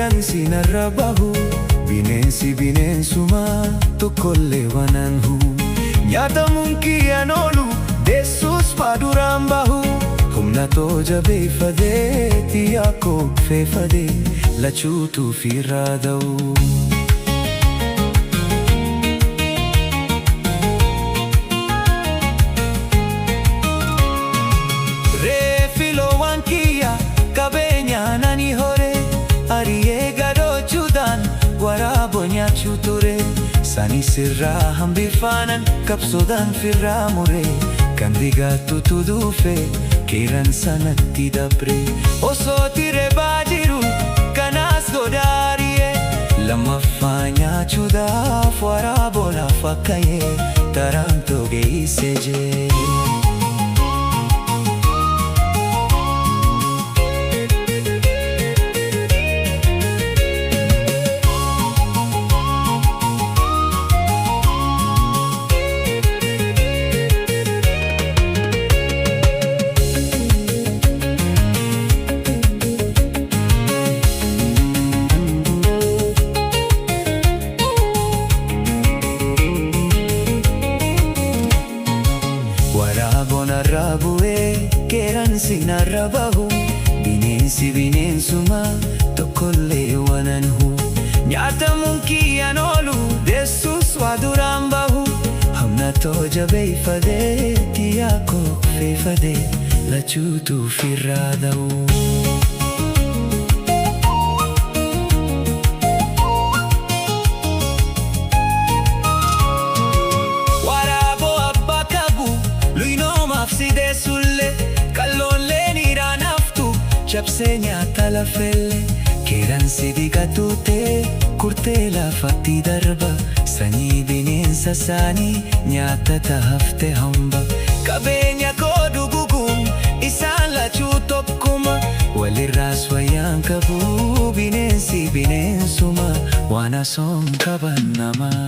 qeeransi narra bahu. Bineensi bineensuma tokkollee wanan hu. Nyaatamuun kiyyaan oolu deessuus faaduraan bahu. Humna too jabeeffadee xiyyaa koo feeffadee lachuutu fiirraa da'u. Reefiloowwan kiyya qabeenyaan ani hore. Ari'ee gadoochuudhaan waraaboo nyaachuu ture. Sani sirraa hambifaanan qabsoodhaan firraa mure. Kan digaatutu dhufe qeeran sanatti dabre. Osoo tireebaa jiru kanaas godaariyee. Lammaffaa nyaachuudhaaf waraaboo lafa kaayee taraan togeessee jee. Waraaboon narra bu'ee qeeransi narra bahu. Bineensi bineensuma tokkollee wanan hu. Nyaatamuun kiyyaan oolu deessuus faaduraan bahu. Humna too jabeeffadee xiyyaa koo feeffadee lachuutu firraa da'u. Sidee sulle kalloollee niiraan haftu cabsee nyaata lafelle. Qeeransi digatutee kurtee lafatti darba. Sanyii bineensa saanii nyaata tahafte hamba. Qabeenya koo duguguun isaan lachuu tokkuma. Walirraas wayyaan qabu bineensi bineensuma waan asoon qaban namaa.